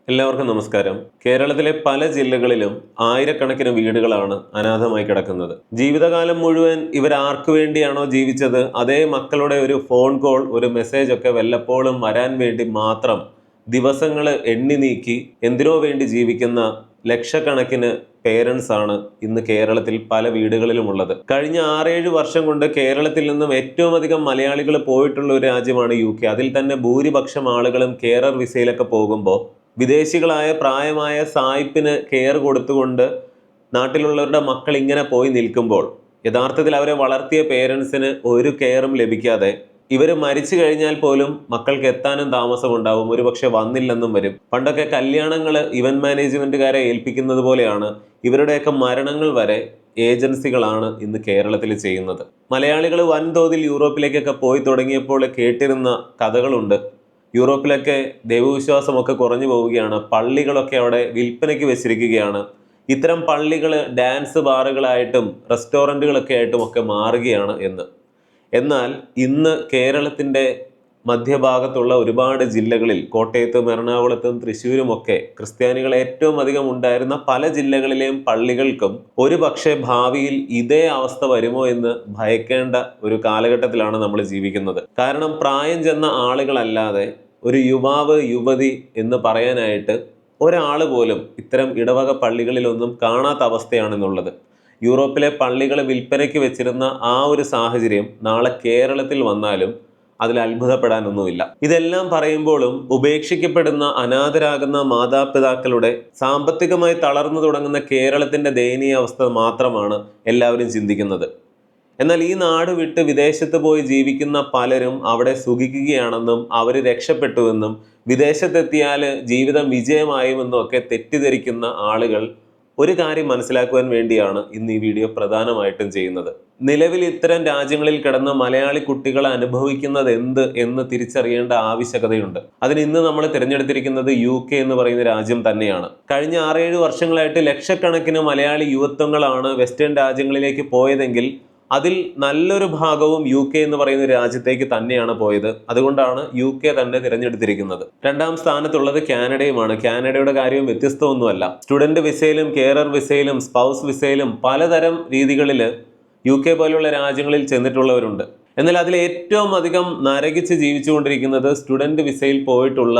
എല്ലാവർക്കും നമസ്കാരം. കേരളത്തിലെ പല ജില്ലകളിലും ആയിരക്കണക്കിന് വീടുകളാണ് അനാഥമായി കിടക്കുന്നത്. ജീവിതകാലം മുഴുവൻ ഇവർ ആർക്കു വേണ്ടിയാണോ ജീവിച്ചത്, അതേ മക്കളുടെ ഒരു ഫോൺ കോൾ, ഒരു മെസ്സേജ് ഒക്കെ വല്ലപ്പോഴും വരാൻ വേണ്ടി മാത്രം ദിവസങ്ങൾ എണ്ണി നീക്കി എന്തിനോ വേണ്ടി ജീവിക്കുന്ന ലക്ഷക്കണക്കിന് പേരൻസ് ആണ് ഇന്ന് കേരളത്തിൽ പല വീടുകളിലും ഉള്ളത്. കഴിഞ്ഞ 6-7 വർഷം കൊണ്ട് കേരളത്തിൽ നിന്നും ഏറ്റവും അധികം മലയാളികൾ പോയിട്ടുള്ള ഒരു രാജ്യമാണ് UK. അതിൽ തന്നെ ഭൂരിപക്ഷം ആളുകളും കെയറർ വിസയിലൊക്കെ പോകുമ്പോൾ വിദേശികളായ പ്രായമായ സായിപ്പിന് കെയർ കൊടുത്തുകൊണ്ട് നാട്ടിലുള്ളവരുടെ മക്കൾ ഇങ്ങനെ പോയി നിൽക്കുമ്പോൾ യഥാർത്ഥത്തിൽ അവരെ വളർത്തിയ പേരൻസിന് ഒരു കെയറും ലഭിക്കാതെ ഇവർ മരിച്ചു കഴിഞ്ഞാൽ പോലും മക്കൾക്ക് എത്താനും താമസമുണ്ടാവും, ഒരുപക്ഷെ വന്നില്ലെന്നും വരും. പണ്ടൊക്കെ കല്യാണങ്ങൾ ഇവന്റ് മാനേജ്മെന്റുകാരെ ഏൽപ്പിക്കുന്നത് പോലെയാണ് ഇവരുടെയൊക്കെ മരണങ്ങൾ വരെ ഏജൻസികളാണ് ഇന്ന് കേരളത്തിൽ ചെയ്യുന്നത്. മലയാളികൾ വൻതോതിൽ യൂറോപ്പിലേക്കൊക്കെ പോയി തുടങ്ങിയപ്പോൾ കേട്ടിരുന്ന കഥകളുണ്ട്. യൂറോപ്പിലൊക്കെ ദൈവവിശ്വാസമൊക്കെ കുറഞ്ഞു പോവുകയാണ്, പള്ളികളൊക്കെ അവിടെ വിൽപ്പനയ്ക്ക് വെച്ചിരിക്കുകയാണ്. ഇത്തരം പള്ളികൾ ഡാൻസ് ബാറുകളായിട്ടും റെസ്റ്റോറൻറ്റുകളൊക്കെ ആയിട്ടും ഒക്കെ മാറുകയാണ് എന്ന്. എന്നാൽ ഇന്ന് കേരളത്തിൻ്റെ മധ്യഭാഗത്തുള്ള ഒരുപാട് ജില്ലകളിൽ, കോട്ടയത്തും എറണാകുളത്തും തൃശ്ശൂരുമൊക്കെ ക്രിസ്ത്യാനികൾ ഏറ്റവും അധികം ഉണ്ടായിരുന്ന പല ജില്ലകളിലെയും പള്ളികൾക്കും ഒരു പക്ഷേ ഭാവിയിൽ ഇതേ അവസ്ഥ വരുമോ എന്ന് ഭയക്കേണ്ട ഒരു കാലഘട്ടത്തിലാണ് നമ്മൾ ജീവിക്കുന്നത്. കാരണം പ്രായം ചെന്ന ആളുകളല്ലാതെ ഒരു യുവാവ് യുവതി എന്ന് പറയാനായിട്ട് ഒരാൾ പോലും ഇത്തരം ഇടവക പള്ളികളിലൊന്നും കാണാത്ത അവസ്ഥയാണെന്നുള്ളത്. യൂറോപ്പിലെ പള്ളികൾ വിൽപ്പനയ്ക്ക് വെച്ചിരുന്ന ആ ഒരു സാഹചര്യം നാളെ കേരളത്തിൽ വന്നാലും അതിൽ അത്ഭുതപ്പെടാനൊന്നുമില്ല. ഇതെല്ലാം പറയുമ്പോഴും ഉപേക്ഷിക്കപ്പെടുന്ന അനാഥരാകുന്ന മാതാപിതാക്കളുടെ സാമ്പത്തികമായി തളർന്നു തുടങ്ങുന്ന കേരളത്തിൻ്റെ ദയനീയാവസ്ഥ മാത്രമാണ് എല്ലാവരും ചിന്തിക്കുന്നത്. എന്നാൽ ഈ നാട് വിട്ട് വിദേശത്ത് പോയി ജീവിക്കുന്ന പലരും അവിടെ സുഖിക്കുകയാണെന്നും അവർ രക്ഷപ്പെട്ടുവെന്നും വിദേശത്തെത്തിയാൽ ജീവിതം വിജയമായുമെന്നും ഒക്കെ തെറ്റിദ്ധരിക്കുന്ന ആളുകൾ ഒരു കാര്യം മനസ്സിലാക്കുവാൻ വേണ്ടിയാണ് ഇന്ന് ഈ വീഡിയോ പ്രധാനമായിട്ടും ചെയ്യുന്നത്. നിലവിൽ ഇത്തരം രാജ്യങ്ങളിൽ കിടന്ന് മലയാളി കുട്ടികൾ അനുഭവിക്കുന്നത് എന്ത് എന്ന് തിരിച്ചറിയേണ്ട ആവശ്യകതയുണ്ട്. അതിന് ഇന്ന് നമ്മൾ തിരഞ്ഞെടുത്തിരിക്കുന്നത് UK എന്ന് പറയുന്ന രാജ്യം തന്നെയാണ്. കഴിഞ്ഞ 6-7 വർഷങ്ങളായിട്ട് ലക്ഷക്കണക്കിന് മലയാളി യുവത്വങ്ങളാണ് വെസ്റ്റേൺ രാജ്യങ്ങളിലേക്ക് പോയതെങ്കിൽ അതിൽ നല്ലൊരു ഭാഗവും UK എന്ന് പറയുന്ന രാജ്യത്തേക്ക് തന്നെയാണ് പോയത്. അതുകൊണ്ടാണ് UK തന്നെ തിരഞ്ഞെടുത്തിരിക്കുന്നത്. 2ാം സ്ഥാനത്തുള്ളത് കാനഡയുമാണ്. കാനഡയുടെ കാര്യവും വ്യത്യസ്തമൊന്നുമല്ല. സ്റ്റുഡന്റ് വിസയിലും കെയറർ വിസയിലും സ്പൗസ് വിസയിലും പലതരം രീതികളിൽ UK പോലുള്ള രാജ്യങ്ങളിൽ ചെന്നിട്ടുള്ളവരുണ്ട്. എന്നാൽ അതിൽ ഏറ്റവും അധികം നരകിച്ച് ജീവിച്ചുകൊണ്ടിരിക്കുന്നത് സ്റ്റുഡന്റ് വിസയിൽ പോയിട്ടുള്ള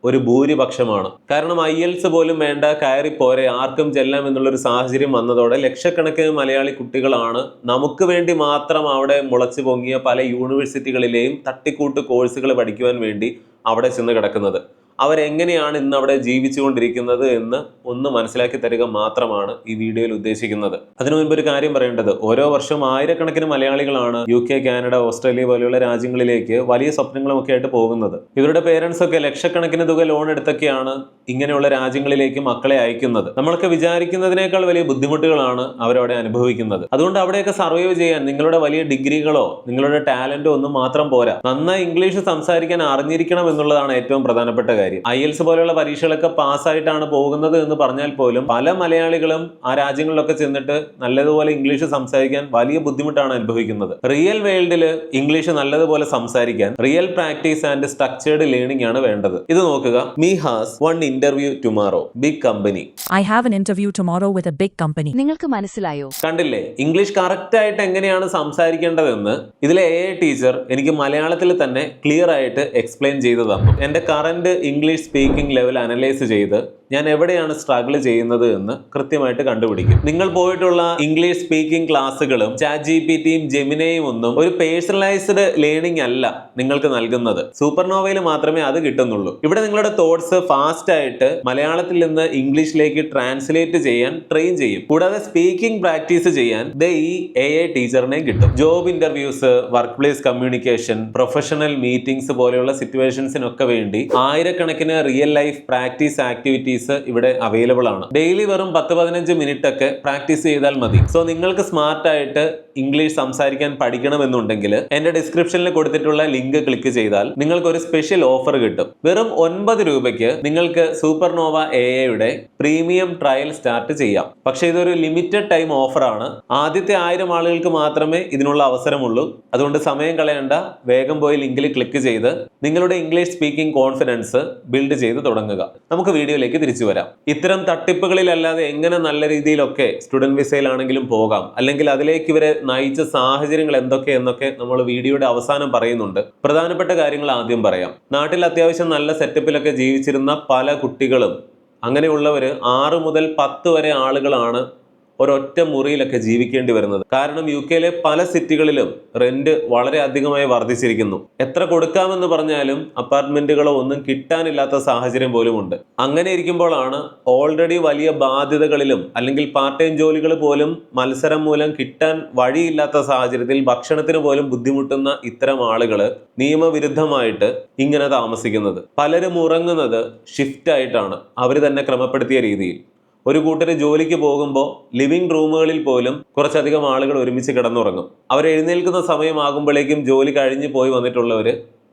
ഒരു ഭൂരിപക്ഷമാണ്. കാരണം IELTS പോലും വേണ്ട, കയറി പോരെ, ആർക്കും ചെല്ലാം എന്നുള്ളൊരു സാഹചര്യം വന്നതോടെ ലക്ഷക്കണക്കിന് മലയാളി കുട്ടികളാണ് നമുക്ക് വേണ്ടി മാത്രം അവിടെ മുളച്ചു പൊങ്ങിയ പല യൂണിവേഴ്സിറ്റികളിലെയും തട്ടിക്കൂട്ട് കോഴ്സുകൾ പഠിക്കുവാൻ വേണ്ടി അവിടെ ചെന്ന് കിടക്കുന്നത്. അവരെങ്ങനെയാണ് ഇന്ന് അവിടെ ജീവിച്ചുകൊണ്ടിരിക്കുന്നത് എന്ന് ഒന്ന് മനസ്സിലാക്കി തരിക മാത്രമാണ് ഈ വീഡിയോയിൽ ഉദ്ദേശിക്കുന്നത്. അതിനു മുൻപ് ഒരു കാര്യം പറയേണ്ടത്, ഓരോ വർഷവും ആയിരക്കണക്കിന് മലയാളികളാണ് UK, കാനഡ, ഓസ്ട്രേലിയ പോലെയുള്ള രാജ്യങ്ങളിലേക്ക് വലിയ സ്വപ്നങ്ങളുമൊക്കെ ആയിട്ട് പോകുന്നത്. ഇവരുടെ പേരൻസ് ഒക്കെ ലക്ഷക്കണക്കിന് തുക ലോൺ എടുത്തൊക്കെയാണ് ഇങ്ങനെയുള്ള രാജ്യങ്ങളിലേക്ക് മക്കളെ അയക്കുന്നത്. നമ്മളൊക്കെ വിചാരിക്കുന്നതിനേക്കാൾ വലിയ ബുദ്ധിമുട്ടുകളാണ് അവരവിടെ അനുഭവിക്കുന്നത്. അതുകൊണ്ട് അവിടെയൊക്കെ സർവൈവ് ചെയ്യാൻ നിങ്ങളുടെ വലിയ ഡിഗ്രികളോ നിങ്ങളുടെ ടാലന്റോ ഒന്നും മാത്രം പോരാ, നന്നായി ഇംഗ്ലീഷ് സംസാരിക്കാൻ അറിഞ്ഞിരിക്കണം എന്നുള്ളതാണ് ഏറ്റവും പ്രധാനപ്പെട്ട കാര്യം. IELTS പോലെയുള്ള പരീക്ഷകളൊക്കെ പാസ്സായിട്ടാണ് പോകുന്നത് എന്ന് പറഞ്ഞാൽ പോലും പല മലയാളികളും ആ രാജ്യങ്ങളിലൊക്കെ ചെന്നിട്ട് നല്ലതുപോലെ ഇംഗ്ലീഷ് സംസാരിക്കാൻ വലിയ ബുദ്ധിമുട്ടാണ് അനുഭവിക്കുന്നത്. റിയൽ വേൾഡിൽ ഇംഗ്ലീഷ് നല്ലതുപോലെ സംസാരിക്കാൻ real practice and structured learning ആണ് വേണ്ടത്. ഇത് നോക്കുക. Me has one interview tomorrow, big company. I have an interview tomorrow with a big company. നിങ്ങൾക്ക് മനസ്സിലായോ? കണ്ടില്ലേ ഇംഗ്ലീഷ് കറക്റ്റ് ആയിട്ട് എങ്ങനെയാണ് സംസാരിക്കേണ്ടതെന്ന് ഇതിലെ AI ടീച്ചർ എനിക്ക് മലയാളത്തിൽ തന്നെ ക്ലിയർ ആയിട്ട് എക്സ്പ്ലെയിൻ ചെയ്തു തന്നു. എൻ്റെ current English speaking level analyse ചെയ്ത് ഞാൻ എവിടെയാണ് സ്ട്രഗിൾ ചെയ്യുന്നത് എന്ന് കൃത്യമായിട്ട് കണ്ടുപിടിക്കും. നിങ്ങൾ പോയിട്ടുള്ള ഇംഗ്ലീഷ് സ്പീക്കിംഗ് ക്ലാസ്സുകളും ChatGPTയും ജെമിനയും ഒന്നും ഒരു പേഴ്സണലൈസ്ഡ് ലേണിംഗ് അല്ല നിങ്ങൾക്ക് നൽകുന്നത്. സൂപ്പർനോവയിൽ മാത്രമേ അത് കിട്ടുന്നുള്ളൂ. ഇവിടെ നിങ്ങളുടെ തോട്ട്സ് ഫാസ്റ്റ് ആയിട്ട് മലയാളത്തിൽ നിന്ന് ഇംഗ്ലീഷിലേക്ക് ട്രാൻസ്ലേറ്റ് ചെയ്യാൻ ട്രെയിൻ ചെയ്യും. കൂടാതെ സ്പീക്കിംഗ് പ്രാക്ടീസ് ചെയ്യാൻ ഈ AI ടീച്ചറിനെ കിട്ടും. Job interviews, work place communication, professional meetings പോലെയുള്ള സിറ്റുവേഷൻസിനൊക്കെ വേണ്ടി ആയിരക്കണക്കിന് റിയൽ ലൈഫ് പ്രാക്ടീസ് ആക്ടിവിറ്റീസ് ഇവിടെ അവൈലബിൾ ആണ്. ഡെയിലി വെറും 10-15 മിനിറ്റ് ഒക്കെ പ്രാക്ടീസ് ചെയ്താൽ മതി. സോ നിങ്ങൾക്ക് സ്മാർട്ട് ആയിട്ട് ഇംഗ്ലീഷ് സംസാരിക്കാൻ പഠിക്കണമെന്നുണ്ടെങ്കിൽ എന്റെ ഡിസ്ക്രിപ്ഷനിൽ കൊടുത്തിട്ടുള്ള ലിങ്ക് ക്ലിക്ക് ചെയ്താൽ നിങ്ങൾക്ക് ഒരു സ്പെഷ്യൽ ഓഫർ കിട്ടും. വെറും 9 രൂപയ്ക്ക് നിങ്ങൾക്ക് സൂപ്പർനോവ AIയുടെ പ്രീമിയം ട്രയൽ സ്റ്റാർട്ട് ചെയ്യാം. പക്ഷേ ഇതൊരു ലിമിറ്റഡ് ടൈം ഓഫറാണ്. ആദ്യത്തെ 1000 ആളുകൾക്ക് മാത്രമേ ഇതിനുള്ള അവസരമുള്ളൂ. അതുകൊണ്ട് സമയം കളയണ്ട, വേഗം പോയി ലിങ്കിൽ ക്ലിക്ക് ചെയ്ത് നിങ്ങളുടെ ഇംഗ്ലീഷ് സ്പീക്കിംഗ് കോൺഫിഡൻസ് ബിൽഡ് ചെയ്ത് തുടങ്ങുക. നമുക്ക് വീഡിയോയിലേക്ക് തിരിച്ചു വരാം. ഇത്തരം തട്ടിപ്പുകളിലല്ലാതെ എങ്ങനെ നല്ല രീതിയിലൊക്കെ സ്റ്റുഡന്റ് വിസയിലാണെങ്കിലും പോകാം, അല്ലെങ്കിൽ അതിലേക്ക് ഇവരെ നയിച്ച സാഹചര്യങ്ങൾ എന്തൊക്കെ നമ്മൾ വീഡിയോയുടെ അവസാനം പറയുന്നുണ്ട്. പ്രധാനപ്പെട്ട കാര്യങ്ങൾ ആദ്യം പറയാം. നാട്ടിൽ അത്യാവശ്യം നല്ല സെറ്റപ്പിലൊക്കെ ജീവിച്ചിരുന്ന പല കുട്ടികളും, അങ്ങനെയുള്ളവർ 6 മുതൽ 10 വരെ ആളുകളാണ് ഒരൊറ്റ മുറിയിലൊക്കെ ജീവിക്കേണ്ടി വരുന്നത്. കാരണം UK പല സിറ്റികളിലും റെന്റ് വളരെ അധികമായി വർദ്ധിച്ചിരിക്കുന്നു. എത്ര കൊടുക്കാമെന്ന് പറഞ്ഞാലും അപ്പാർട്ട്മെന്റുകളോ ഒന്നും കിട്ടാനില്ലാത്ത സാഹചര്യം പോലും ഉണ്ട്. അങ്ങനെ ഇരിക്കുമ്പോഴാണ് ഓൾറെഡി വലിയ ബാധ്യതകളിലും അല്ലെങ്കിൽ പാർട്ട് ടൈം ജോലികൾ പോലും മത്സരം മൂലം കിട്ടാൻ വഴിയില്ലാത്ത സാഹചര്യത്തിൽ ഭക്ഷണത്തിന് പോലും ബുദ്ധിമുട്ടുന്ന ഇത്തരം ആളുകൾ നിയമവിരുദ്ധമായിട്ട് ഇങ്ങനെ താമസിക്കുന്നത്. പലരും ഉറങ്ങുന്നത് ഷിഫ്റ്റ് ആയിട്ടാണ്, അവർ തന്നെ ക്രമപ്പെടുത്തിയ രീതിയിൽ. ഒരു കൂട്ടർ ജോലിക്ക് പോകുമ്പോൾ ലിവിംഗ് റൂമുകളിൽ പോലും കുറച്ചധികം ആളുകൾ ഒരുമിച്ച് കിടന്നുറങ്ങും. അവർ എഴുന്നേൽക്കുന്ന സമയമാകുമ്പോഴേക്കും ജോലി കഴിഞ്ഞ് പോയി വന്നിട്ടുള്ളവർ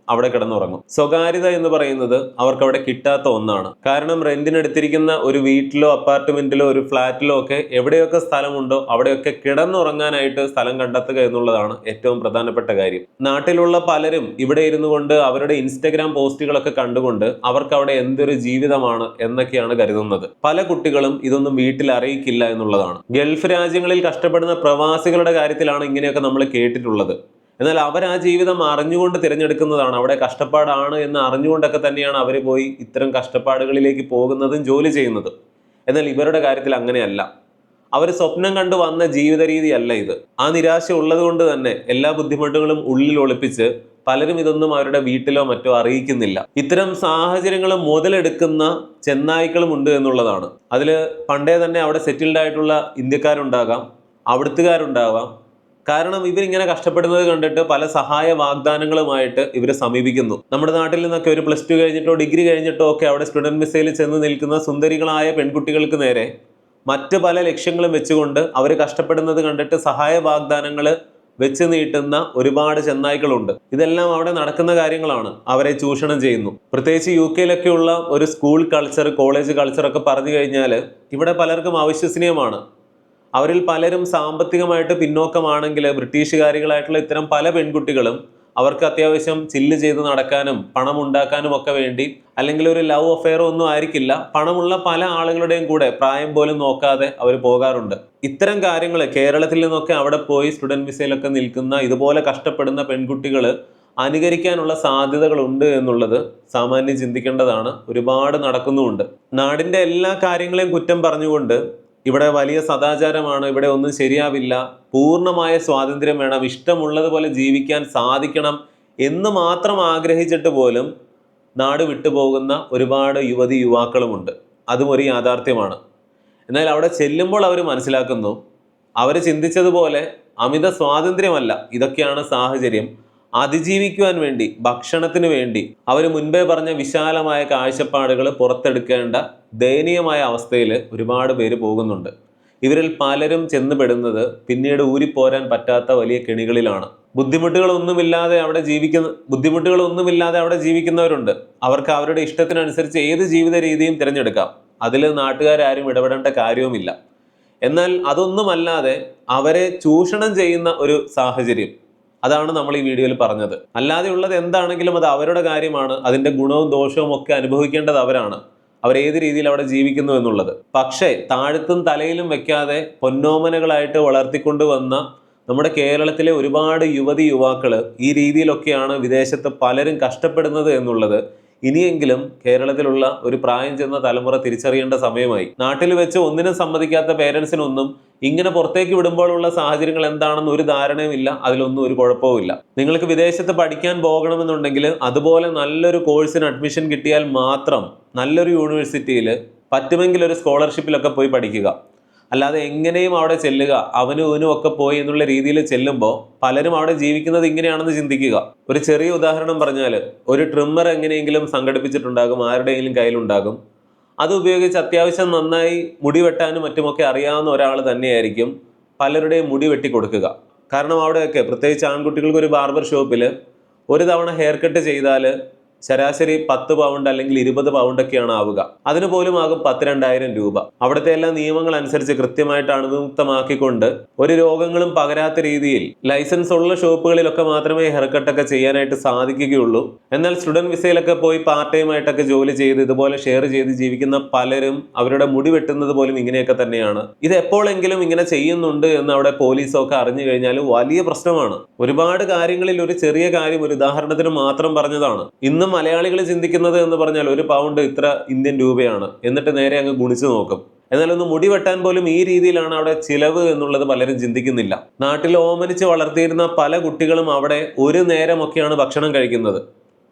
അവിടെ കിടന്നുറങ്ങും. സ്വകാര്യത എന്ന് പറയുന്നത് അവർക്ക് അവിടെ കിട്ടാത്ത ഒന്നാണ്. കാരണം റെന്റിനെടുത്തിരിക്കുന്ന ഒരു വീട്ടിലോ അപ്പാർട്ട്മെന്റിലോ ഒരു ഫ്ലാറ്റിലോ ഒക്കെ എവിടെയൊക്കെ സ്ഥലമുണ്ടോ അവിടെയൊക്കെ കിടന്നുറങ്ങാനായിട്ട് സ്ഥലം കണ്ടെത്തുക എന്നുള്ളതാണ് ഏറ്റവും പ്രധാനപ്പെട്ട കാര്യം. നാട്ടിലുള്ള പലരും ഇവിടെ ഇരുന്നു കൊണ്ട് അവരുടെ ഇൻസ്റ്റഗ്രാം പോസ്റ്റുകളൊക്കെ കണ്ടുകൊണ്ട് അവർക്ക് അവിടെ എന്തൊരു ജീവിതമാണ് എന്നൊക്കെയാണ് കരുതുന്നത്. പല കുട്ടികളും ഇതൊന്നും വീട്ടിൽ അറിയിക്കില്ല എന്നുള്ളതാണ്. ഗൾഫ് രാജ്യങ്ങളിൽ കഷ്ടപ്പെടുന്ന പ്രവാസികളുടെ കാര്യത്തിലാണ് ഇങ്ങനെയൊക്കെ നമ്മൾ കേട്ടിട്ടുള്ളത്. എന്നാൽ അവർ ആ ജീവിതം അറിഞ്ഞുകൊണ്ട് തിരഞ്ഞെടുക്കുന്നതാണ്. അവിടെ കഷ്ടപ്പാടാണ് എന്ന് അറിഞ്ഞുകൊണ്ടൊക്കെ തന്നെയാണ് അവർ പോയി ഇത്തരം കഷ്ടപ്പാടുകളിലേക്ക് പോകുന്നതും ജോലി ചെയ്യുന്നതും. എന്നാൽ ഇവരുടെ കാര്യത്തിൽ അങ്ങനെയല്ല. അവർ സ്വപ്നം കണ്ടു വന്ന ജീവിത രീതിയല്ല ഇത്. ആ നിരാശ ഉള്ളത് കൊണ്ട് തന്നെ എല്ലാ ബുദ്ധിമുട്ടുകളും ഉള്ളിൽ ഒളിപ്പിച്ച് പലരും ഇതൊന്നും അവരുടെ വീട്ടിലോ മറ്റോ അറിയിക്കുന്നില്ല. ഇത്തരം സാഹചര്യങ്ങൾ മുതലെടുക്കുന്ന ചെന്നായ്ക്കളും ഉണ്ട് എന്നുള്ളതാണ്. അതിൽ പണ്ടേ തന്നെ അവിടെ സെറ്റിൽഡ് ആയിട്ടുള്ള ഇന്ത്യക്കാരുണ്ടാകാം, അവിടുത്തുകാരുണ്ടാവാം. കാരണം ഇവരിങ്ങനെ കഷ്ടപ്പെടുന്നത് കണ്ടിട്ട് പല സഹായ വാഗ്ദാനങ്ങളുമായിട്ട് ഇവരെ സമീപിക്കുന്നു. നമ്മുടെ നാട്ടിൽ നിന്നൊക്കെ ഒരു +2 കഴിഞ്ഞിട്ടോ ഡിഗ്രി കഴിഞ്ഞിട്ടോ ഒക്കെ അവിടെ സ്റ്റുഡന്റ് വിസയിൽ ചെന്ന് നിൽക്കുന്ന സുന്ദരികളായ പെൺകുട്ടികൾക്ക് നേരെ മറ്റ് പല ലക്ഷ്യങ്ങളും വെച്ചുകൊണ്ട് അവർ കഷ്ടപ്പെടുന്നത് കണ്ടിട്ട് സഹായ വാഗ്ദാനങ്ങൾ വെച്ച് നീട്ടുന്ന ഒരുപാട് ചെന്നായ്ക്കളുണ്ട്. ഇതെല്ലാം അവിടെ നടക്കുന്ന കാര്യങ്ങളാണ്. അവരെ ചൂഷണം ചെയ്യുന്നു. പ്രത്യേകിച്ച് UK ഉള്ള ഒരു സ്കൂൾ കൾച്ചർ, കോളേജ് കൾച്ചർ ഒക്കെ പറഞ്ഞു കഴിഞ്ഞാൽ ഇവിടെ പലർക്കും അവിശ്വസനീയമാണ്. അവരിൽ പലരും സാമ്പത്തികമായിട്ട് പിന്നോക്കമാണെങ്കിൽ ബ്രിട്ടീഷുകാരികളായിട്ടുള്ള ഇത്തരം പല പെൺകുട്ടികളും അവർക്ക് അത്യാവശ്യം ചില്ല് ചെയ്ത് നടക്കാനും പണം ഉണ്ടാക്കാനും ഒക്കെ വേണ്ടി, അല്ലെങ്കിൽ ഒരു ലവ് അഫെയറോ ഒന്നും ആയിരിക്കില്ല, പണമുള്ള പല ആളുകളുടെയും കൂടെ പ്രായം പോലും നോക്കാതെ അവർ പോകാറുണ്ട്. ഇത്തരം കാര്യങ്ങൾ കേരളത്തിൽ നിന്നൊക്കെ അവിടെ പോയി സ്റ്റുഡന്റ് വിസയിലൊക്കെ നിൽക്കുന്ന ഇതുപോലെ കഷ്ടപ്പെടുന്ന പെൺകുട്ടികൾ അനുകരിക്കാനുള്ള സാധ്യതകളുണ്ട് എന്നുള്ളത് സാമാന്യം ചിന്തിക്കേണ്ടതാണ്. ഒരുപാട് നടക്കുന്നുമുണ്ട്. നാടിൻ്റെ എല്ലാ കാര്യങ്ങളെയും കുറ്റം പറഞ്ഞുകൊണ്ട് ഇവിടെ വലിയ സദാചാരമാണ്, ഇവിടെ ഒന്നും ശരിയാവില്ല, പൂർണ്ണമായ സ്വാതന്ത്ര്യം വേണം, ഇഷ്ടമുള്ളതുപോലെ ജീവിക്കാൻ സാധിക്കണം എന്ന് മാത്രം ആഗ്രഹിച്ചിട്ട് പോലും നാട് വിട്ടുപോകുന്ന ഒരുപാട് യുവതി യുവാക്കളുമുണ്ട്. അതും ഒരു യാഥാർത്ഥ്യമാണ്. എന്നാൽ അവിടെ ചെല്ലുമ്പോൾ അവർ മനസ്സിലാക്കുന്നു, അവർ ചിന്തിച്ചതുപോലെ അമിത സ്വാതന്ത്ര്യമല്ല, ഇതൊക്കെയാണ് സാഹചര്യം. അതിജീവിക്കുവാൻ വേണ്ടി, ഭക്ഷണത്തിന് വേണ്ടി അവർ മുൻപേ പറഞ്ഞ വിശാലമായ കാഴ്ചപ്പാടുകൾ പുറത്തെടുക്കേണ്ട ദയനീയമായ അവസ്ഥയിൽ ഒരുപാട് പേര് പോകുന്നുണ്ട്. ഇവരിൽ പലരും ചെന്നുപെടുന്നത് പിന്നീട് ഊരിപ്പോരാൻ പറ്റാത്ത വലിയ കെണികളിലാണ്. ബുദ്ധിമുട്ടുകളൊന്നുമില്ലാതെ അവിടെ ജീവിക്കുന്നവരുണ്ട്. അവർക്ക് അവരുടെ ഇഷ്ടത്തിനനുസരിച്ച് ഏത് ജീവിത രീതിയും തിരഞ്ഞെടുക്കാം. അതിൽ നാട്ടുകാരും ഇടപെടേണ്ട കാര്യവുമില്ല. എന്നാൽ അതൊന്നുമല്ലാതെ അവരെ ചൂഷണം ചെയ്യുന്ന ഒരു സാഹചര്യം, അതാണ് നമ്മൾ ഈ വീഡിയോയിൽ പറഞ്ഞത്. അല്ലാതെ ഉള്ളത് എന്താണെങ്കിലും അത് അവരുടെ കാര്യമാണ്. അതിൻ്റെ ഗുണവും ദോഷവും ഒക്കെ അനുഭവിക്കേണ്ടത് അവരാണ്. അവരേത് രീതിയിൽ അവിടെ ജീവിക്കുന്നു എന്നുള്ളത്. പക്ഷേ താഴത്തും തലയിലും വെക്കാതെ പൊന്നോമനകളായിട്ട് വളർത്തിക്കൊണ്ടുവന്ന നമ്മുടെ കേരളത്തിലെ ഒരുപാട് യുവതി യുവാക്കൾ ഈ രീതിയിലൊക്കെയാണ് വിദേശത്ത് പലരും കഷ്ടപ്പെടുന്നത് എന്നുള്ളത് ഇനിയെങ്കിലും കേരളത്തിലുള്ള ഒരു പ്രായം ചെന്ന തലമുറ തിരിച്ചറിയേണ്ട സമയമായി. നാട്ടിൽ വെച്ച് ഒന്നിനും സമ്മതിക്കാത്ത പേരൻസിനൊന്നും ഇങ്ങനെ പുറത്തേക്ക് വിടുമ്പോഴുള്ള സാഹചര്യങ്ങൾ എന്താണെന്ന് ഒരു ധാരണയുമില്ല. അതിലൊന്നും ഒരു കുഴപ്പവുമില്ല. നിങ്ങൾക്ക് വിദേശത്ത് പഠിക്കാൻ പോകണമെന്നുണ്ടെങ്കിൽ അതുപോലെ നല്ലൊരു കോഴ്സിന് അഡ്മിഷൻ കിട്ടിയാൽ മാത്രം നല്ലൊരു യൂണിവേഴ്സിറ്റിയിൽ, പറ്റുമെങ്കിൽ ഒരു സ്കോളർഷിപ്പിലൊക്കെ പോയി പഠിക്കുക. അല്ലാതെ എങ്ങനെയും അവിടെ ചെല്ലുക, അവനും ഇവനും ഒക്കെ പോയി എന്നുള്ള രീതിയിൽ ചെല്ലുമ്പോൾ പലരും അവിടെ ജീവിക്കുന്നത് ഇങ്ങനെയാണെന്ന് ചിന്തിക്കുക. ഒരു ചെറിയ ഉദാഹരണം പറഞ്ഞാൽ, ഒരു ട്രിമ്മർ എങ്ങനെയെങ്കിലും സംഘടിപ്പിച്ചിട്ടുണ്ടാകും, ആരുടെയെങ്കിലും കയ്യിലുണ്ടാകും. അത് ഉപയോഗിച്ച് അത്യാവശ്യം നന്നായി മുടി വെട്ടാനും മറ്റുമൊക്കെ അറിയാവുന്ന ഒരാൾ തന്നെയായിരിക്കും പലരുടെയും മുടി വെട്ടി കൊടുക്കുക. കാരണം അവിടെയൊക്കെ പ്രത്യേകിച്ച് ആൺകുട്ടികൾക്ക് ഒരു ബാർബർ ഷോപ്പിൽ ഒരു തവണ ഹെയർ കട്ട് ചെയ്താൽ ശരാശരി 10 പൗണ്ട് അല്ലെങ്കിൽ 20 പൗണ്ടൊക്കെയാണ് ആവുക. അതിന് പോലും ആകും 10,000-2,000 രൂപ. അവിടുത്തെ എല്ലാ നിയമങ്ങൾ അനുസരിച്ച് കൃത്യമായിട്ട് അണുവിമുക്തമാക്കിക്കൊണ്ട് ഒരു രോഗങ്ങളും പകരാത്ത രീതിയിൽ ലൈസൻസ് ഉള്ള ഷോപ്പുകളിലൊക്കെ മാത്രമേ ഹെയർ കട്ടൊക്കെ ചെയ്യാനായിട്ട് സാധിക്കുകയുള്ളൂ. എന്നാൽ സ്റ്റുഡന്റ് വിസയിലൊക്കെ പോയി പാർട്ട് ടൈം ആയിട്ടൊക്കെ ജോലി ചെയ്ത് ഇതുപോലെ ഷെയർ ചെയ്ത് ജീവിക്കുന്ന പലരും അവരുടെ മുടി വെട്ടുന്നത് പോലും ഇങ്ങനെയൊക്കെ തന്നെയാണ്. ഇത് എപ്പോഴെങ്കിലും ഇങ്ങനെ ചെയ്യുന്നുണ്ട് എന്ന് അവിടെ പോലീസൊക്കെ അറിഞ്ഞു കഴിഞ്ഞാൽ വലിയ പ്രശ്നമാണ്. ഒരുപാട് കാര്യങ്ങളിൽ ഒരു ചെറിയ കാര്യം ഒരു ഉദാഹരണത്തിന് മാത്രം പറഞ്ഞതാണ്. ഇന്നും മലയാളികൾ ചിന്തിക്കുന്നത് എന്ന് പറഞ്ഞാൽ 1 പൗണ്ട് ഇത്ര ഇന്ത്യൻ രൂപയാണ്, എന്നിട്ട് നേരെ അങ്ങ് ഗുണിച്ചു നോക്കും. എന്നാൽ ഒന്ന് മുടി വെട്ടാൻ പോലും ഈ രീതിയിലാണ് അവിടെ ചിലവ് എന്നുള്ളത് പലരും ചിന്തിക്കുന്നില്ല. നാട്ടിൽ ഓമനിച്ച് വളർത്തിയിരുന്ന പല കുട്ടികളും അവിടെ ഒരു നേരമൊക്കെയാണ് ഭക്ഷണം കഴിക്കുന്നത്.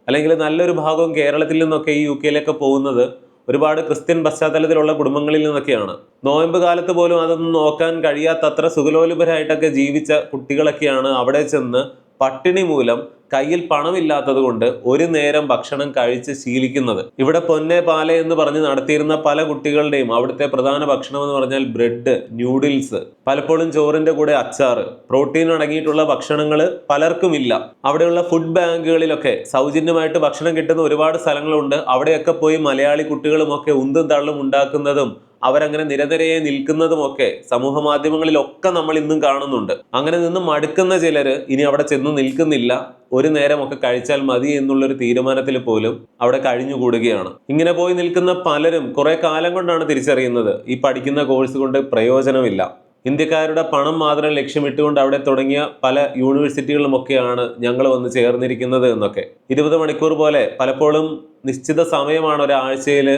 അല്ലെങ്കിൽ നല്ലൊരു ഭാഗവും കേരളത്തിൽ നിന്നൊക്കെ ഈ UK പോകുന്നത് ഒരുപാട് ക്രിസ്ത്യൻ പശ്ചാത്തലത്തിലുള്ള കുടുംബങ്ങളിൽ നിന്നൊക്കെയാണ്. നോയമ്പ് കാലത്ത് പോലും അതൊന്നും നോക്കാൻ കഴിയാത്തത്ര സുഖലോലുപരായിട്ടൊക്കെ ജീവിച്ച കുട്ടികളൊക്കെയാണ് അവിടെ ചെന്ന് പട്ടിണി മൂലം കയ്യിൽ പണമില്ലാത്തത് കൊണ്ട് ഒരു നേരം ഭക്ഷണം കഴിച്ച് ശീലിക്കുന്നത്. ഇവിടെ പൊന്നെ പാലെ എന്ന് പറഞ്ഞ് നടത്തിയിരുന്ന പല കുട്ടികളുടെയും അവിടുത്തെ പ്രധാന ഭക്ഷണം എന്ന് പറഞ്ഞാൽ ബ്രെഡ്, ന്യൂഡിൽസ്, പലപ്പോഴും ചോറിന്റെ കൂടെ അച്ചാറ്, പ്രോട്ടീൻ അടങ്ങിയിട്ടുള്ള ഭക്ഷണങ്ങൾ പലർക്കും ഇല്ല. അവിടെയുള്ള ഫുഡ് ബാങ്കുകളിലൊക്കെ സൗജന്യമായിട്ട് ഭക്ഷണം കിട്ടുന്ന ഒരുപാട് സ്ഥലങ്ങളുണ്ട്. അവിടെയൊക്കെ പോയി മലയാളി കുട്ടികളുമൊക്കെ ഉന്തും തള്ളും ഉണ്ടാക്കുന്നതും അവരങ്ങനെ നിരനിരയെ നിൽക്കുന്നതുമൊക്കെ സമൂഹ മാധ്യമങ്ങളിലൊക്കെ നമ്മൾ ഇന്നും കാണുന്നുണ്ട്. അങ്ങനെ നിന്ന് മടുക്കുന്ന ചിലര് ഇനി അവിടെ ചെന്ന് നിൽക്കുന്നില്ല, ഒരു നേരമൊക്കെ കഴിച്ചാൽ മതി എന്നുള്ളൊരു തീരുമാനത്തിൽ പോലും അവിടെ കഴിഞ്ഞുകൂടുകയാണ്. ഇങ്ങനെ പോയി നിൽക്കുന്ന പലരും കുറെ കാലം കൊണ്ടാണ് തിരിച്ചറിയുന്നത് ഈ പഠിക്കുന്ന കോഴ്സ് കൊണ്ട് പ്രയോജനമില്ല. ഇന്ത്യക്കാരുടെ പണം മാത്രം ലക്ഷ്യമിട്ടുകൊണ്ട് അവിടെ തുടങ്ങിയ പല യൂണിവേഴ്സിറ്റികളിലുമൊക്കെയാണ് ഞങ്ങൾ വന്ന് ചേർന്നിരിക്കുന്നത് എന്നൊക്കെ. 20 മണിക്കൂർ പോലെ പലപ്പോഴും നിശ്ചിത സമയമാണ് ഒരാഴ്ചയിൽ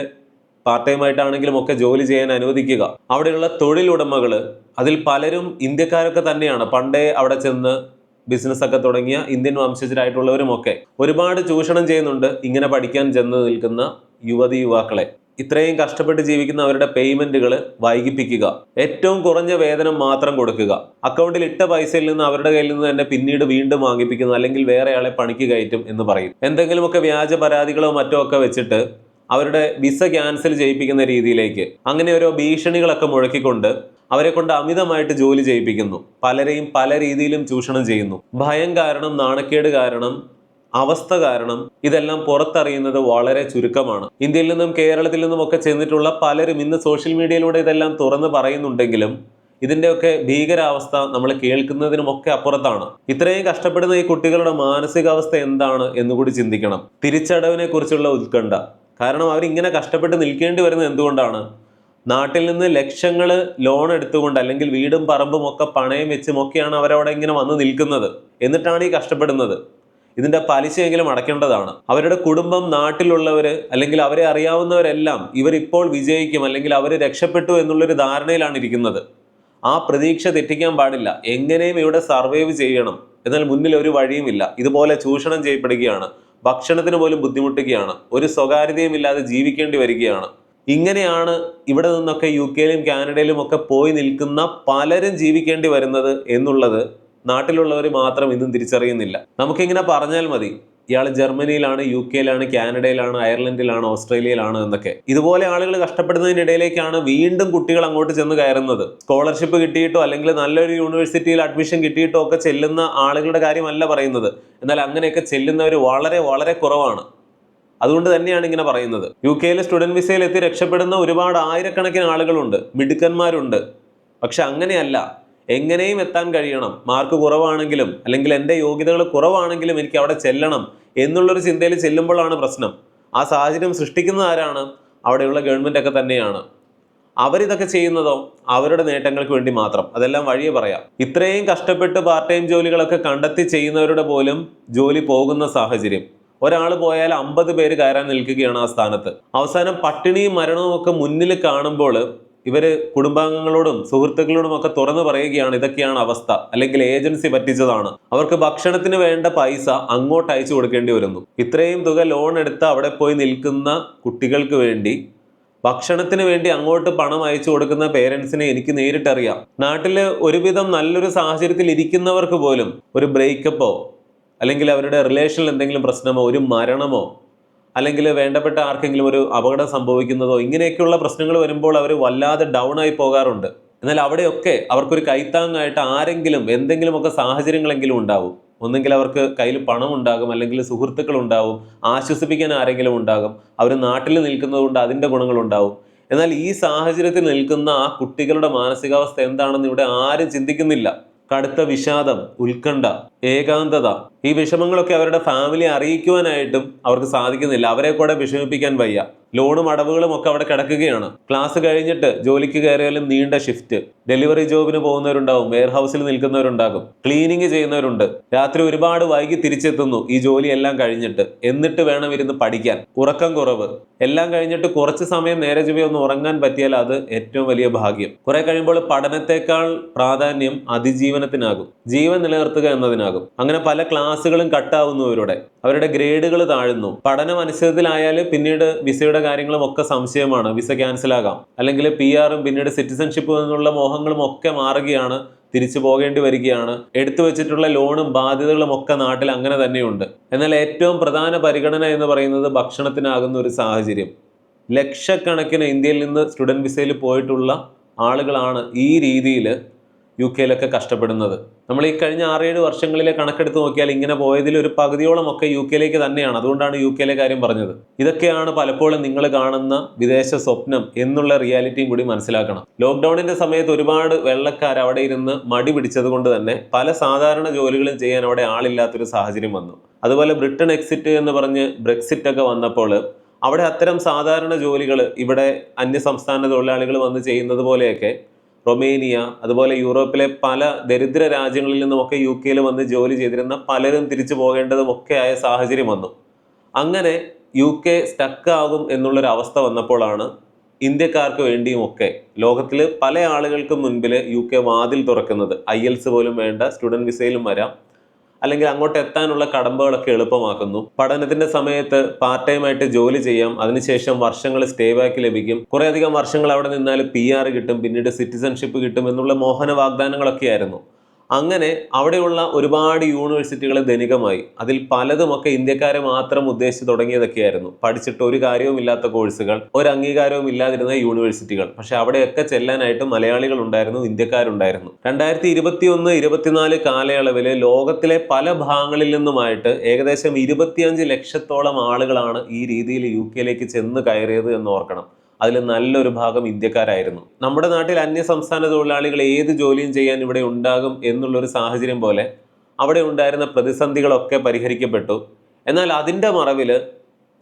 പാർട്ട് ടൈം ആയിട്ടാണെങ്കിലും ഒക്കെ ജോലി ചെയ്യാൻ അനുവദിക്കുക. അവിടെയുള്ള തൊഴിലുടമകൾ അതിൽ പലരും ഇന്ത്യക്കാരൊക്കെ തന്നെയാണ്. പണ്ടേ അവിടെ ചെന്ന് ബിസിനസ് ഒക്കെ തുടങ്ങിയ ഇന്ത്യൻ വംശജരായിട്ടുള്ളവരുമൊക്കെ ഒരുപാട് ചൂഷണം ചെയ്യുന്നുണ്ട് ഇങ്ങനെ പഠിക്കാൻ ചെന്ന് നിൽക്കുന്ന യുവതിയുവാക്കളെ. ഇത്രയും കഷ്ടപ്പെട്ട് ജീവിക്കുന്ന അവരുടെ പേയ്മെന്റുകൾ വൈകിപ്പിക്കുക, ഏറ്റവും കുറഞ്ഞ വേതനം മാത്രം കൊടുക്കുക, അക്കൗണ്ടിൽ ഇട്ട പൈസയിൽ നിന്ന് അവരുടെ കയ്യിൽ നിന്ന് തന്നെ പിന്നീട് വീണ്ടും വാങ്ങിപ്പിക്കുന്നു, അല്ലെങ്കിൽ വേറെ ആളെ പണിക്ക് കയറ്റും എന്ന് പറയും. എന്തെങ്കിലുമൊക്കെ വ്യാജ പരാതികളോ മറ്റോ ഒക്കെ വെച്ചിട്ട് അവരുടെ വിസ ക്യാൻസൽ ചെയ്യിപ്പിക്കുന്ന രീതിയിലേക്ക് അങ്ങനെ ഓരോ ഭീഷണികളൊക്കെ മുഴക്കിക്കൊണ്ട് അവരെ കൊണ്ട് അമിതമായിട്ട് ജോലി ചെയ്യിപ്പിക്കുന്നു. പലരെയും പല രീതിയിലും ചൂഷണം ചെയ്യുന്നു. ഭയം കാരണം, നാണക്കേട് കാരണം, അവസ്ഥ കാരണം ഇതെല്ലാം പുറത്തറിയുന്നത് വളരെ ചുരുക്കമാണ്. ഇന്ത്യയിൽ നിന്നും കേരളത്തിൽ നിന്നും ഒക്കെ ചെന്നിട്ടുള്ള പലരും ഇന്ന് സോഷ്യൽ മീഡിയയിലൂടെ ഇതെല്ലാം തുറന്ന് പറയുന്നുണ്ടെങ്കിലും ഇതിൻ്റെയൊക്കെ ഭീകരാവസ്ഥ നമ്മൾ കേൾക്കുന്നതിനുമൊക്കെ അപ്പുറത്താണ്. ഇത്രയും കഷ്ടപ്പെടുന്ന ഈ കുട്ടികളുടെ മാനസികാവസ്ഥ എന്താണ് എന്നുകൂടി ചിന്തിക്കണം. തിരിച്ചടവിനെ കുറിച്ചുള്ള ഉത്കണ്ഠ. കാരണം അവരിങ്ങനെ കഷ്ടപ്പെട്ട് നിൽക്കേണ്ടി വരുന്നത് എന്തുകൊണ്ടാണ്? നാട്ടിൽ നിന്ന് ലക്ഷങ്ങൾ ലോൺ എടുത്തുകൊണ്ട് അല്ലെങ്കിൽ വീടും പറമ്പും ഒക്കെ പണയം വെച്ചും ഒക്കെയാണ് അവരവിടെ ഇങ്ങനെ വന്ന് നിൽക്കുന്നത്. എന്നിട്ടാണ് ഈ കഷ്ടപ്പെടുന്നത്. ഇതിന്റെ പലിശയെങ്കിലും അടയ്ക്കേണ്ടതാണ്. അവരുടെ കുടുംബം, നാട്ടിലുള്ളവർ അല്ലെങ്കിൽ അവരെ അറിയാവുന്നവരെല്ലാം ഇവരിപ്പോൾ വിജയിക്കും അല്ലെങ്കിൽ അവർ രക്ഷപ്പെട്ടു എന്നുള്ളൊരു ധാരണയിലാണ് ഇരിക്കുന്നത്. ആ പ്രതീക്ഷ തെറ്റിക്കാൻ പാടില്ല. എങ്ങനെയും ഇവിടെ സർവൈവ് ചെയ്യണം. എന്നാൽ മുന്നിൽ ഒരു വഴിയുമില്ല. ഇതുപോലെ ചൂഷണം ചെയ്യപ്പെടുകയാണ്. ഭക്ഷണത്തിന് പോലും ബുദ്ധിമുട്ടുകയാണ്. ഒരു സ്വകാര്യതയും ഇല്ലാതെ ജീവിക്കേണ്ടി വരികയാണ്. ഇങ്ങനെയാണ് ഇവിടെ നിന്നൊക്കെ UK-യിലും കാനഡയിലും ഒക്കെ പോയി നിൽക്കുന്ന പലരും ജീവിക്കേണ്ടി വരുന്നത് എന്നുള്ളത് നാട്ടിലുള്ളവർ മാത്രം ഇന്നും തിരിച്ചറിയുന്നില്ല. നമുക്കിങ്ങനെ പറഞ്ഞാൽ മതി ഇയാൾ ജർമ്മനിയിലാണ്, UK-യിലാണ്, കാനഡയിലാണ്, അയർലൻഡിലാണ്, ഓസ്ട്രേലിയയിലാണ് എന്നൊക്കെ. ഇതുപോലെ ആളുകൾ കഷ്ടപ്പെടുന്നതിനിടയിലേക്കാണ് വീണ്ടും കുട്ടികൾ അങ്ങോട്ട് ചെന്ന് കയറുന്നത്. സ്കോളർഷിപ്പ് കിട്ടിയിട്ടോ അല്ലെങ്കിൽ നല്ലൊരു യൂണിവേഴ്സിറ്റിയിൽ അഡ്മിഷൻ കിട്ടിയിട്ടോ ഒക്കെ ചെല്ലുന്ന ആളുകളുടെ കാര്യമല്ല പറയുന്നത്. എന്നാൽ അങ്ങനെയൊക്കെ ചെല്ലുന്നവർ വളരെ വളരെ കുറവാണ്. അതുകൊണ്ട് തന്നെയാണ് ഇങ്ങനെ പറയുന്നത്. UK-യിലെ സ്റ്റുഡന്റ് വിസയിൽ എത്തി രക്ഷപ്പെടുന്ന ഒരുപാട് ആയിരക്കണക്കിന് ആളുകളുണ്ട്, മിടുക്കന്മാരുണ്ട്. പക്ഷെ അങ്ങനെയല്ല. എങ്ങനെയും എത്താൻ കഴിയണം. മാർക്ക് കുറവാണെങ്കിലും അല്ലെങ്കിൽ എൻ്റെ യോഗ്യതകൾ കുറവാണെങ്കിലും എനിക്ക് അവിടെ ചെല്ലണം എന്നുള്ളൊരു ചിന്തയിൽ ചെല്ലുമ്പോഴാണ് പ്രശ്നം. ആ സാഹചര്യം സൃഷ്ടിക്കുന്നത് ആരാണ്? അവിടെയുള്ള ഗവൺമെൻറ് ഒക്കെ തന്നെയാണ്. അവരിതൊക്കെ ചെയ്യുന്നതോ അവരുടെ നേട്ടങ്ങൾക്ക് വേണ്ടി മാത്രം. അതെല്ലാം വഴിയെ പറയാം. ഇത്രയും കഷ്ടപ്പെട്ട് പാർട്ട് ടൈം ജോലികളൊക്കെ കണ്ടെത്തി ചെയ്യുന്നവരുടെ പോലും ജോലി പോകുന്ന സാഹചര്യം. ഒരാൾ പോയാൽ 50 പേര് കയറാൻ നിൽക്കുകയാണ് ആ സ്ഥാനത്ത്. അവസാനം പട്ടിണിയും മരണവും ഒക്കെ മുന്നിൽ കാണുമ്പോൾ ഇവര് കുടുംബാംഗങ്ങളോടും സുഹൃത്തുക്കളോടും ഒക്കെ തുറന്നു പറയുകയാണ് ഇതൊക്കെയാണ് അവസ്ഥ, അല്ലെങ്കിൽ ഏജൻസി പറ്റിച്ചതാണ്. അവർക്ക് ഭക്ഷണത്തിന് വേണ്ട പൈസ അങ്ങോട്ട് അയച്ചു കൊടുക്കേണ്ടി വരുന്നു. ഇത്രയും തുക ലോൺ എടുത്ത് അവിടെ പോയി നിൽക്കുന്ന കുട്ടികൾക്ക് വേണ്ടി ഭക്ഷണത്തിന് വേണ്ടി അങ്ങോട്ട് പണം അയച്ചു കൊടുക്കുന്ന പേരൻസിനെ എനിക്ക് നേരിട്ടറിയാം. നാട്ടിൽ ഒരുവിധം നല്ലൊരു സാഹചര്യത്തിൽ ഇരിക്കുന്നവർക്ക് പോലും ഒരു ബ്രേക്കപ്പോ അല്ലെങ്കിൽ അവരുടെ റിലേഷനിൽ എന്തെങ്കിലും പ്രശ്നമോ ഒരു മരണമോ അല്ലെങ്കിൽ വേണ്ടപ്പെട്ട ആർക്കെങ്കിലും ഒരു അപകടം സംഭവിക്കുന്നതോ ഇങ്ങനെയൊക്കെയുള്ള പ്രശ്നങ്ങൾ വരുമ്പോൾ അവർ വല്ലാതെ ഡൗൺ ആയി പോകാറുണ്ട്. എന്നാൽ അവിടെയൊക്കെ അവർക്കൊരു കൈത്താങ്ങായിട്ട് ആരെങ്കിലും എന്തെങ്കിലുമൊക്കെ സാഹചര്യങ്ങളെങ്കിലും ഉണ്ടാവും. ഒന്നെങ്കിൽ അവർക്ക് കയ്യിൽ പണം ഉണ്ടാകും, അല്ലെങ്കിൽ സുഹൃത്തുക്കൾ ഉണ്ടാവും, ആശ്വസിപ്പിക്കാൻ ആരെങ്കിലും ഉണ്ടാകും, അവർ നാട്ടിൽ നിൽക്കുന്നത് കൊണ്ട് അതിൻ്റെ ഗുണങ്ങളുണ്ടാവും. എന്നാൽ ഈ സാഹചര്യത്തിൽ നിൽക്കുന്ന ആ കുട്ടികളുടെ മാനസികാവസ്ഥ എന്താണെന്ന് ഇവിടെ ആരും ചിന്തിക്കുന്നില്ല. കടുത്ത വിഷാദം, ഉത്കണ്ഠ, ഏകാന്തത, ഈ വിഷമങ്ങളൊക്കെ അവരുടെ ഫാമിലിയെ അറിയിക്കുവാനായിട്ടും അവർക്ക് സാധിക്കുന്നില്ല. അവരെ കൂടെ വിഷമിപ്പിക്കാൻ വയ്യ. ലോണും അടവുകളും ഒക്കെ അവിടെ കിടക്കുകയാണ്. ക്ലാസ് കഴിഞ്ഞിട്ട് ജോലിക്ക് കയറിയാലും നീണ്ട ഷിഫ്റ്റ്, ഡെലിവറി ജോബിന് പോകുന്നവരുണ്ടാവും, വെയർ ഹൗസിൽ നിൽക്കുന്നവരുണ്ടാകും, ക്ലീനിങ് ചെയ്യുന്നവരുണ്ട്, രാത്രി ഒരുപാട് വൈകി തിരിച്ചെത്തുന്നു ഈ ജോലിയെല്ലാം കഴിഞ്ഞിട്ട്. എന്നിട്ട് വേണം ഇരുന്ന് പഠിക്കാൻ. ഉറക്കം കുറവ്, എല്ലാം കഴിഞ്ഞിട്ട് കുറച്ച് സമയം നേരെ ചൊവ്വേ ഒന്ന് ഉറങ്ങാൻ പറ്റിയാൽ അത് ഏറ്റവും വലിയ ഭാഗ്യം. കുറെ കഴിയുമ്പോൾ പഠനത്തെക്കാൾ പ്രാധാന്യം അതിജീവനത്തിനാകും, ജീവൻ നിലനിർത്തുക എന്നതിനാകും. അങ്ങനെ പല ക്ലാസ്സുകളും കട്ടാവുന്നു ഇവരുടെ, അവരുടെ ഗ്രേഡുകൾ താഴുന്നു. പഠനം അനിശ്ചിതത്തിലായാൽ പിന്നീട് വിസയുടെ കാര്യങ്ങളും ഒക്കെ സംശയമാണ്. വിസ ക്യാൻസൽ ആകാം, അല്ലെങ്കിൽ PR-ഉം പിന്നീട് സിറ്റിസൺഷിപ്പും എന്നുള്ള മോഹങ്ങളും ഒക്കെ മാറുകയാണ്, തിരിച്ചു പോകേണ്ടി വരികയാണ്. എടുത്തു വെച്ചിട്ടുള്ള ലോണും ബാധ്യതകളും ഒക്കെ നാട്ടിൽ അങ്ങനെ തന്നെയുണ്ട്. എന്നാൽ ഏറ്റവും പ്രധാന പരിഗണന എന്ന് പറയുന്നത് ഭക്ഷണത്തിനാകുന്ന ഒരു സാഹചര്യം. ലക്ഷക്കണക്കിന് ഇന്ത്യയിൽ നിന്ന് സ്റ്റുഡൻറ് വിസയിൽ പോയിട്ടുള്ള ആളുകളാണ് ഈ രീതിയിൽ UK-യിലൊക്കെ കഷ്ടപ്പെടുന്നത്. നമ്മൾ ഈ കഴിഞ്ഞ 6-7 വർഷങ്ങളിലെ കണക്കെടുത്ത് നോക്കിയാൽ ഇങ്ങനെ പോയതിൽ ഒരു പകുതിയോളം ഒക്കെ UK-യിലേക്ക് തന്നെയാണ്. അതുകൊണ്ടാണ് UK-യിലെ കാര്യം പറഞ്ഞത്. ഇതൊക്കെയാണ് പലപ്പോഴും നിങ്ങൾ കാണുന്ന വിദേശ സ്വപ്നം എന്നുള്ള റിയാലിറ്റിയും കൂടി മനസ്സിലാക്കണം. ലോക്ക്ഡൌണിന്റെ സമയത്ത് ഒരുപാട് വെള്ളക്കാർ അവിടെ ഇരുന്ന് മടി പിടിച്ചത് കൊണ്ട് തന്നെ പല സാധാരണ ജോലികളും ചെയ്യാൻ അവിടെ ആളില്ലാത്തൊരു സാഹചര്യം വന്നു. അതുപോലെ ബ്രിട്ടൻ എക്സിറ്റ് എന്ന് പറഞ്ഞ് ബ്രെക്സിറ്റ് ഒക്കെ വന്നപ്പോൾ അവിടെ അത്തരം സാധാരണ ജോലികൾ ഇവിടെ അന്യസംസ്ഥാന തൊഴിലാളികൾ വന്ന് ചെയ്യുന്നത് പോലെയൊക്കെ റൊമേനിയ, അതുപോലെ യൂറോപ്പിലെ പല ദരിദ്ര രാജ്യങ്ങളിൽ നിന്നുമൊക്കെ UK-യിൽ വന്ന് ജോലി ചെയ്തിരുന്ന പലരും തിരിച്ചു പോകേണ്ടതും ഒക്കെ ആയ സാഹചര്യം വന്നു. അങ്ങനെ UK സ്റ്റക്ക് ആകും എന്നുള്ളൊരു അവസ്ഥ വന്നപ്പോഴാണ് ഇന്ത്യക്കാർക്ക് വേണ്ടിയുമൊക്കെ ലോകത്തിൽ പല ആളുകൾക്കും മുൻപിൽ UK വാതിൽ തുറക്കുന്നത്. IELTS പോലും വേണ്ട, സ്റ്റുഡൻറ് വിസയിലും വരാം, അല്ലെങ്കിൽ അങ്ങോട്ട് എത്താനുള്ള കടമ്പകളൊക്കെ എളുപ്പമാക്കുന്നു. പഠനത്തിന്റെ സമയത്ത് പാർട്ട് ടൈം ആയിട്ട് ജോലി ചെയ്യാം, അതിനുശേഷം വർഷങ്ങൾ സ്റ്റേ ബാക്ക് ലഭിക്കും, കുറെ അധികം വർഷങ്ങൾ അവിടെ നിന്നാൽ PR കിട്ടും, പിന്നീട് സിറ്റിസൺഷിപ്പ് കിട്ടും എന്നുള്ള മോഹന വാഗ്ദാനങ്ങളൊക്കെ ആയിരുന്നു. അങ്ങനെ അവിടെയുള്ള ഒരുപാട് യൂണിവേഴ്സിറ്റികൾ ധനികമായി. അതിൽ പലതുമൊക്കെ ഇന്ത്യക്കാരെ മാത്രം ഉദ്ദേശിച്ച് തുടങ്ങിയതൊക്കെയായിരുന്നു. പഠിച്ചിട്ട് ഒരു കാര്യവുമില്ലാത്ത കോഴ്സുകൾ, ഒരു അംഗീകാരവും ഇല്ലാതിരുന്ന യൂണിവേഴ്സിറ്റികൾ. പക്ഷെ അവിടെയൊക്കെ ചെല്ലാനായിട്ട് മലയാളികൾ ഉണ്ടായിരുന്നു, ഇന്ത്യക്കാരുണ്ടായിരുന്നു. 2021-24 കാലയളവിൽ ലോകത്തിലെ പല ഭാഗങ്ങളിൽ നിന്നുമായിട്ട് ഏകദേശം 25 ലക്ഷത്തോളം ആളുകളാണ് ഈ രീതിയിൽ UK-യിലേക്ക് ചെന്ന് കയറിയത് എന്ന് ഓർക്കണം. അതിൽ നല്ലൊരു ഭാഗം ഇന്ത്യക്കാരായിരുന്നു. നമ്മുടെ നാട്ടിൽ അന്യസംസ്ഥാന തൊഴിലാളികൾ ഏത് ജോലിയും ചെയ്യാൻ ഇവിടെ ഉണ്ടാകും എന്നുള്ളൊരു സാഹചര്യം പോലെ അവിടെ ഉണ്ടായിരുന്ന പ്രതിസന്ധികളൊക്കെ പരിഹരിക്കപ്പെട്ടു. എന്നാൽ അതിൻ്റെ മറവിൽ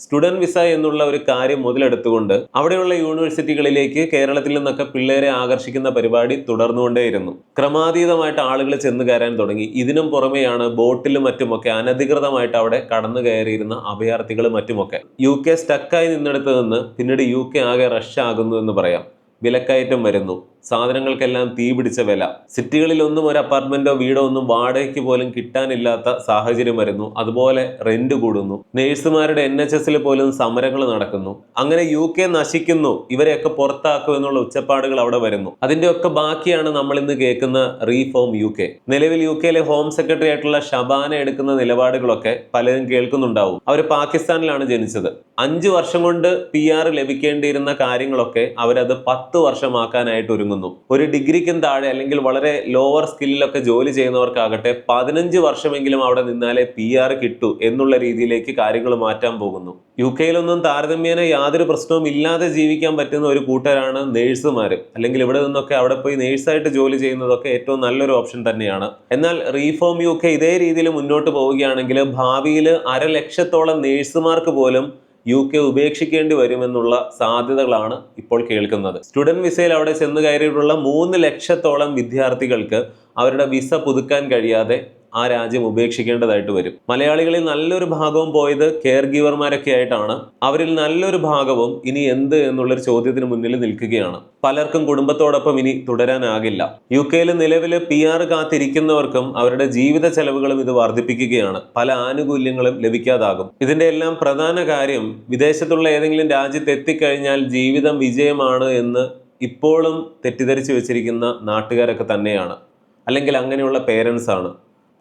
സ്റ്റുഡൻറ് വിസ എന്നുള്ള ഒരു കാര്യം മുതലെടുത്തുകൊണ്ട് അവിടെയുള്ള യൂണിവേഴ്സിറ്റികളിലേക്ക് കേരളത്തിൽ നിന്നൊക്കെ പിള്ളേരെ ആകർഷിക്കുന്ന പരിപാടി തുടർന്നുകൊണ്ടേയിരുന്നു. ക്രമാതീതമായിട്ട് ആളുകൾ ചെന്ന് കയറാൻ തുടങ്ങി. ഇതിനും പുറമെയാണ് ബോട്ടിലും മറ്റുമൊക്കെ അനധികൃതമായിട്ട് അവിടെ കടന്നു കയറിയിരുന്ന അഭയാർത്ഥികളും മറ്റുമൊക്കെ. UK സ്റ്റക്കായി നിന്നെടുത്ത് നിന്ന് പിന്നീട് UK ആകെ റഷ് ആകുന്നു എന്ന് പറയാം. വിലക്കയറ്റം വരുന്നു, സാധനങ്ങൾക്കെല്ലാം തീ പിടിച്ച വില, സിറ്റികളിലൊന്നും ഒരു അപ്പാർട്ട്മെന്റോ വീടോ ഒന്നും വാടകയ്ക്ക് പോലും കിട്ടാനില്ലാത്ത സാഹചര്യം വരുന്നു. അതുപോലെ റെന്റ് കൂടുന്നു, നേഴ്സുമാരുടെ NHS-ൽ പോലും സമരങ്ങൾ നടക്കുന്നു. അങ്ങനെ UK നശിക്കുന്നു, ഇവരെയൊക്കെ പുറത്താക്കും എന്നുള്ള ഉച്ചപ്പാടുകൾ അവിടെ വരുന്നു. അതിൻ്റെയൊക്കെ ബാക്കിയാണ് നമ്മൾ ഇന്ന് കേൾക്കുന്ന റീഫോം UK. നിലവിൽ UK-യിലെ ഹോം സെക്രട്ടറി ആയിട്ടുള്ള ഷബാന എടുക്കുന്ന നിലപാടുകളൊക്കെ പലരും കേൾക്കുന്നുണ്ടാവും. അവർ പാകിസ്ഥാനിലാണ് ജനിച്ചത്. 5 വർഷം കൊണ്ട് PR ലഭിക്കേണ്ടിയിരുന്ന കാര്യങ്ങളൊക്കെ അവരത് 10 വർഷമാക്കാനായിട്ട് ഒരുങ്ങുന്നു. ഒരു ഡിഗ്രിക്കും താഴെ അല്ലെങ്കിൽ വളരെ ലോവർ സ്കില്ലിലൊക്കെ ജോലി ചെയ്യുന്നവർക്കാകട്ടെ 15 വർഷമെങ്കിലും അവിടെ നിന്നാലേ PR കിട്ടൂ എന്നുള്ള രീതിയിലേക്ക് കാര്യങ്ങൾ മാറ്റാൻ പോകുന്നു. UK-യിലൊന്നും താരതമ്യേന യാതൊരു പ്രശ്നവും ഇല്ലാതെ ജീവിക്കാൻ പറ്റുന്ന ഒരു കൂട്ടരാണ് നേഴ്സുമാർ. അല്ലെങ്കിൽ ഇവിടെ നിന്നൊക്കെ അവിടെ പോയി നേഴ്സായിട്ട് ജോലി ചെയ്യുന്നതൊക്കെ ഏറ്റവും നല്ലൊരു ഓപ്ഷൻ തന്നെയാണ്. എന്നാൽ റീഫോം UK ഇതേ രീതിയിൽ മുന്നോട്ട് പോവുകയാണെങ്കിൽ ഭാവിയിൽ 1,00,000-ഓളം നേഴ്സുമാർക്ക് പോലും UK ഉപേക്ഷിക്കേണ്ടി വരുമെന്നുള്ള സാധ്യതകളാണ് ഇപ്പോൾ കേൾക്കുന്നത്. സ്റ്റുഡൻറ് വിസയിൽ അവിടെ ചെന്ന് കയറിയിട്ടുള്ള 3 ലക്ഷത്തോളം വിദ്യാർത്ഥികൾക്ക് അവരുടെ വിസ പുതുക്കാൻ കഴിയാതെ ആ രാജ്യം ഉപേക്ഷിക്കേണ്ടതായിട്ട് വരും. മലയാളികളിൽ നല്ലൊരു ഭാഗവും പോയത് കെയർ ഗീവർമാരൊക്കെ ആയിട്ടാണ്. അവരിൽ നല്ലൊരു ഭാഗവും ഇനി എന്ത് എന്നുള്ളൊരു ചോദ്യത്തിന് മുന്നിൽ നിൽക്കുകയാണ്. പലർക്കും കുടുംബത്തോടൊപ്പം ഇനി തുടരാനാകില്ല. UK-യിൽ നിലവിൽ PR കാത്തിരിക്കുന്നവർക്കും അവരുടെ ജീവിത ചെലവുകളും ഇത് വർദ്ധിപ്പിക്കുകയാണ്. പല ആനുകൂല്യങ്ങളും ലഭിക്കാതാകും. ഇതിന്റെ എല്ലാം പ്രധാന കാര്യം വിദേശത്തുള്ള ഏതെങ്കിലും രാജ്യത്ത് എത്തിക്കഴിഞ്ഞാൽ ജീവിതം വിജയമാണ് എന്ന് ഇപ്പോഴും തെറ്റിദ്ധരിച്ചു വെച്ചിരിക്കുന്ന നാട്ടുകാരൊക്കെ തന്നെയാണ്. അല്ലെങ്കിൽ അങ്ങനെയുള്ള പേരൻസ് ആണ്.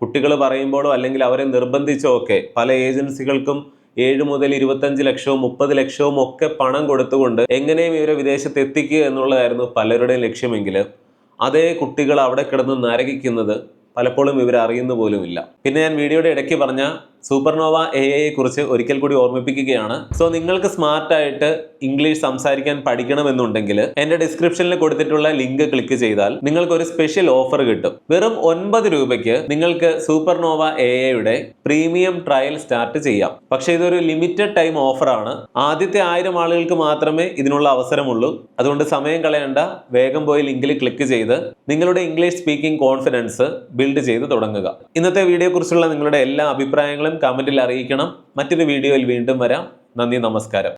കുട്ടികൾ പറയുമ്പോഴോ അല്ലെങ്കിൽ അവരെ നിർബന്ധിച്ചോ ഒക്കെ പല ഏജൻസികൾക്കും 7 മുതൽ 25 ലക്ഷവും 30 ലക്ഷവും ഒക്കെ പണം കൊടുത്തുകൊണ്ട് എങ്ങനെയും ഇവരെ വിദേശത്ത് എത്തിക്കുക എന്നുള്ളതായിരുന്നു പലരുടെയും ലക്ഷ്യമെങ്കിൽ അതേ കുട്ടികൾ അവിടെ കിടന്ന് നരകിക്കുന്നത് പലപ്പോഴും ഇവർ അറിയുന്ന പോലുമില്ല. പിന്നെ ഞാൻ വീഡിയോയുടെ ഇടയ്ക്ക് പറഞ്ഞ സൂപ്പർനോവ AI കുറിച്ച് ഒരിക്കൽ കൂടി ഓർമ്മിപ്പിക്കുകയാണ്. സോ നിങ്ങൾക്ക് സ്മാർട്ടായിട്ട് ഇംഗ്ലീഷ് സംസാരിക്കാൻ പഠിക്കണമെന്നുണ്ടെങ്കിൽ എൻ്റെ ഡിസ്ക്രിപ്ഷനിൽ കൊടുത്തിട്ടുള്ള ലിങ്ക് ക്ലിക്ക് ചെയ്താൽ നിങ്ങൾക്ക് ഒരു സ്പെഷ്യൽ ഓഫർ കിട്ടും. വെറും 9 രൂപയ്ക്ക് നിങ്ങൾക്ക് സൂപ്പർനോവ AIയുടെ പ്രീമിയം ട്രയൽ സ്റ്റാർട്ട് ചെയ്യാം. പക്ഷേ ഇതൊരു ലിമിറ്റഡ് ടൈം ഓഫറാണ്. ആദ്യത്തെ 1000 ആളുകൾക്ക് മാത്രമേ ഇതിനുള്ള അവസരമുള്ളൂ. അതുകൊണ്ട് സമയം കളയണ്ട, വേഗം പോയി ലിങ്കിൽ ക്ലിക്ക് ചെയ്ത് നിങ്ങളുടെ ഇംഗ്ലീഷ് സ്പീക്കിംഗ് കോൺഫിഡൻസ് ബിൽഡ് ചെയ്ത് തുടങ്ങുക. ഇന്നത്തെ വീഡിയോയെ കുറിച്ചുള്ള നിങ്ങളുടെ എല്ലാ അഭിപ്രായങ്ങളും കമന്റിൽ അറിയിക്കണം. മറ്റൊരു വീഡിയോയിൽ വീണ്ടും വരാം. നന്ദി, നമസ്കാരം.